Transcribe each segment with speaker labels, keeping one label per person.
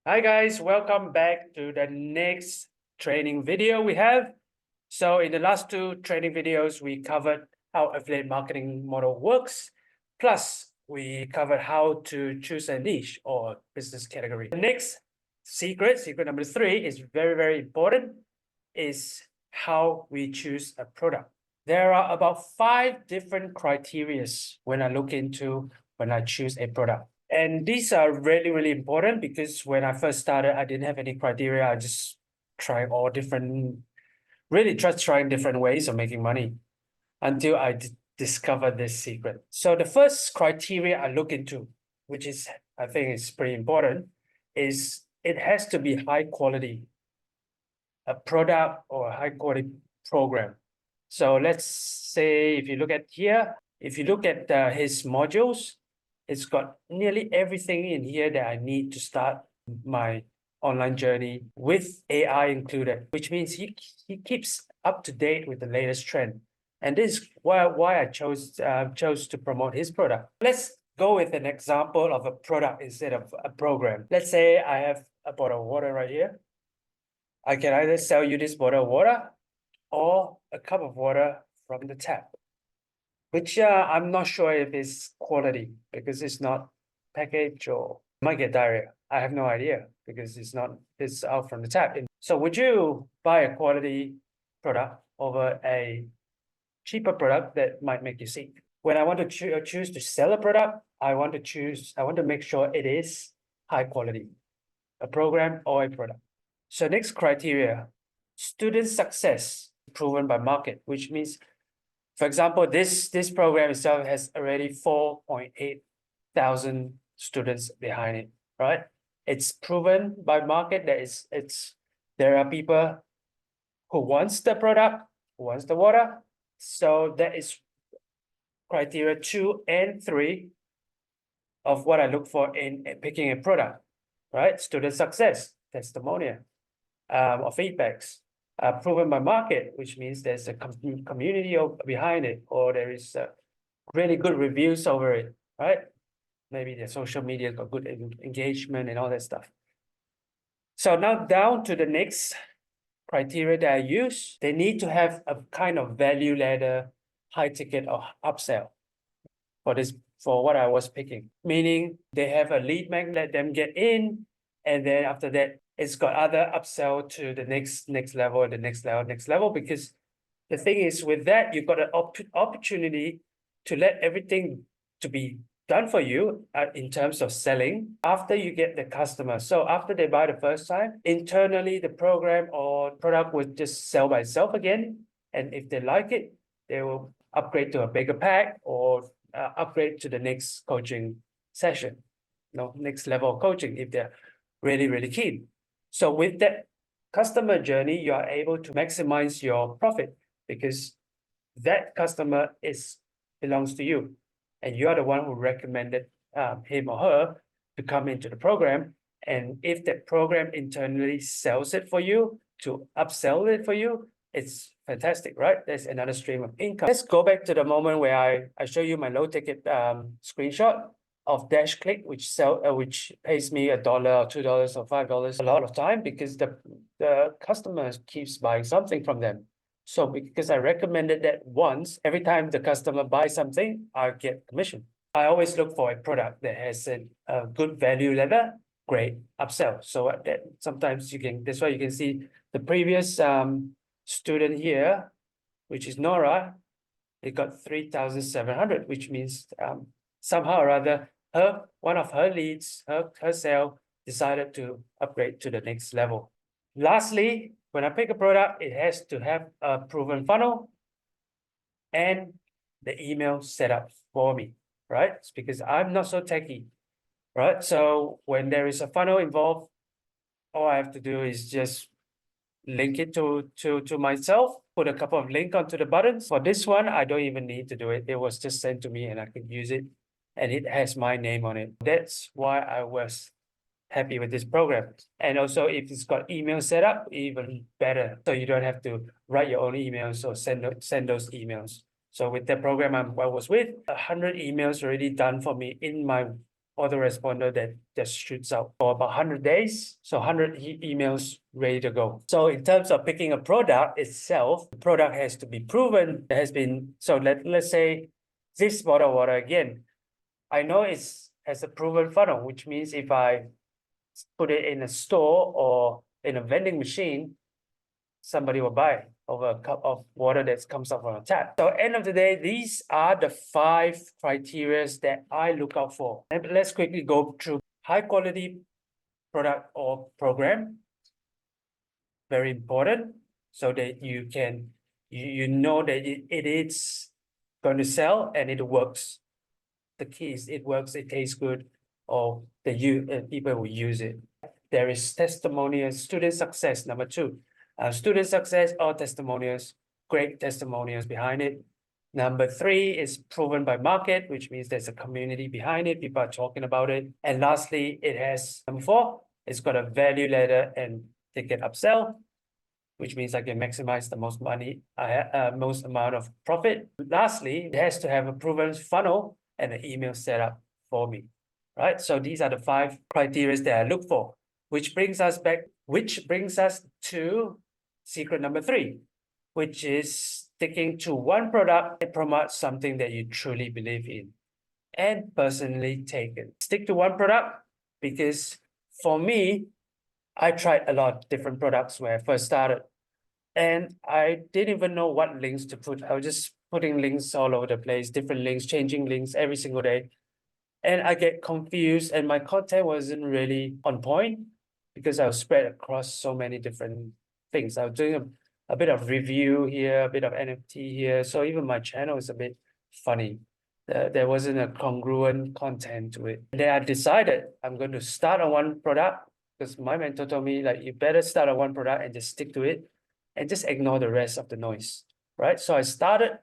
Speaker 1: Hi guys, welcome back to the next training video we have. So in the last two training videos, we covered how affiliate marketing model works. Plus, we covered how to choose a niche or business category. The next secret number 3 is very, very important, is how we choose a product. There are about 5 different criteria when I choose a product. And these are really, really important because when I first started, I didn't have any criteria. I just tried all different, really just trying different ways of making money until I discovered this secret. So the first criteria I look into, which is, I think is pretty important, is it has to be high quality, a product or a high quality program. So let's say if you look at here, if you look at his modules, it's got nearly everything in here that I need to start my online journey with AI included, which means he keeps up to date with the latest trend. And this is why I chose to promote his product. Let's go with an example of a product instead of a program. Let's say I have a bottle of water right here. I can either sell you this bottle of water or a cup of water from the tap, which I'm not sure if it's quality because it's not packaged or might get diarrhea. I have no idea because it's out from the tap. So would you buy a quality product over a cheaper product that might make you sick? When I want to choose to sell a product, I want to make sure it is high quality, a program or a product. So next criteria, student success proven by market, which means, for example, this program itself has already 4.8 thousand students behind it, right? It's proven by market that there are people who wants the product, who wants the water. So that is criteria 2 and 3 of what I look for in picking a product, right? Student success, testimonial, or feedbacks. Proven by market, which means there's a community behind it, or there is really good reviews over it, right? Maybe the social media got good engagement and all that stuff. So now down to the next criteria that I use, they need to have a kind of value ladder, high ticket or upsell for what I was picking. Meaning they have a lead magnet, let them get in, and then after that, it's got other upsell to the next level, the next level, because the thing is with that, you've got an opportunity to let everything to be done for you in terms of selling after you get the customer. So after they buy the first time, internally, the program or product will just sell by itself again. And if they like it, they will upgrade to a bigger pack or upgrade to the next coaching session, next level of coaching if they're really, really keen. So with that customer journey, you are able to maximize your profit because that customer belongs to you, and you are the one who recommended him or her to come into the program. And if that program internally sells it for you, to upsell it for you, it's fantastic, right? There's another stream of income. Let's go back to the moment where I show you my low ticket screenshot of DashClick, which pays me $1 or $2 or $5 a lot of time because the customer keeps buying something from them. So because I recommended that once, every time the customer buys something, I get commission. I always look for a product that has a good value ladder, great upsell. So that sometimes that's why you can see the previous student here, which is Nora, it got 3,700, which means somehow or other, one of her leads, her sale decided to upgrade to the next level. Lastly, when I pick a product, it has to have a proven funnel and the email set up for me, right? It's because I'm not so techy, right? So when there is a funnel involved, all I have to do is just link it to myself, put a couple of links onto the buttons. For this one, I don't even need to do it. It was just sent to me and I could use it, and it has my name on it. That's why I was happy with this program. And also if it's got email set up, even better. So you don't have to write your own emails or send those emails. So with the program I was with, 100 emails already done for me in my autoresponder that just shoots out for about 100 days. So 100 emails ready to go. So in terms of picking a product itself, the product has to be proven. It has been, so let's say this bottled water again. I know it has a proven funnel, which means if I put it in a store or in a vending machine, somebody will buy over a cup of water that comes out from a tap. So end of the day, these are the 5 criteria that I look out for. And let's quickly go through high quality product or program. Very important, so that you can, you know that it is going to sell and it works. The key is it works, it tastes good, or people will use it. There is testimonials, student success, number 2. Student success or testimonials, great testimonials behind it. Number 3 is proven by market, which means there's a community behind it. People are talking about it. And lastly, it has, number 4, it's got a value ladder and ticket upsell, which means I can maximize the most money, most amount of profit. Lastly, it has to have a proven funnel and an email setup for me, right? So these are the 5 criteria that I look for, which brings us to secret number 3, which is sticking to one product and promote something that you truly believe in and personally taken. Stick to one product because for me, I tried a lot of different products when I first started, and I didn't even know what links to put. I was just putting links all over the place, different links, changing links every single day. And I get confused and my content wasn't really on point because I was spread across so many different things. I was doing a bit of review here, a bit of NFT here. So even my channel is a bit funny. There wasn't a congruent content to it. And then I decided I'm going to start on one product because my mentor told me, like, you better start on one product and just stick to it and just ignore the rest of the noise, right? So I started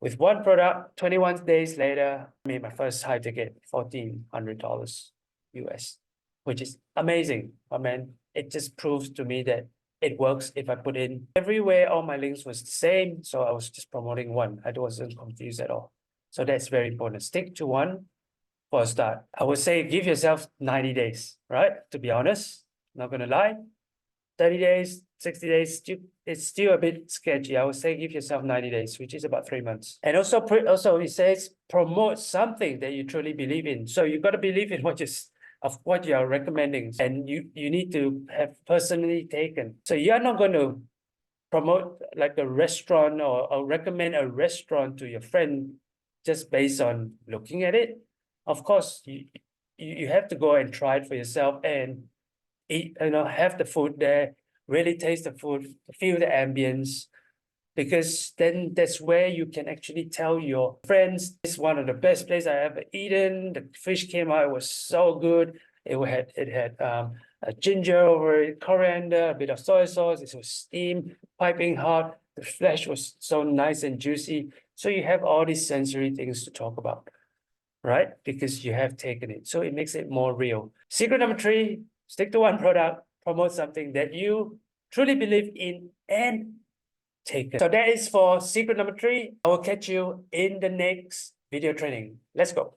Speaker 1: with one product. 21 days later, I made my first high ticket, $1,400 US, which is amazing. I mean, it just proves to me that it works if I put in everywhere. All my links was the same. So I was just promoting one. I wasn't confused at all. So that's very important. Stick to one for a start. I would say give yourself 90 days, right? To be honest, not gonna lie. 30 days, 60 days, it's still a bit sketchy. I would say give yourself 90 days, which is about 3 months. And also it says promote something that you truly believe in. So you got to believe in what you are recommending, and you need to have personally taken. So you're not going to promote like a restaurant or recommend a restaurant to your friend just based on looking at it. Of course, you have to go and try it for yourself and eat, have the food there, really taste the food, feel the ambience, because then that's where you can actually tell your friends, this is one of the best places I ever eaten. The fish came out, it was so good. It had a ginger over it, coriander, a bit of soy sauce. It was steamed, piping hot. The flesh was so nice and juicy. So you have all these sensory things to talk about, right? Because you have taken it. So it makes it more real. Secret number 3, stick to one product, promote something that you truly believe in and take it. So that is for secret number 3. I will catch you in the next video training. Let's go.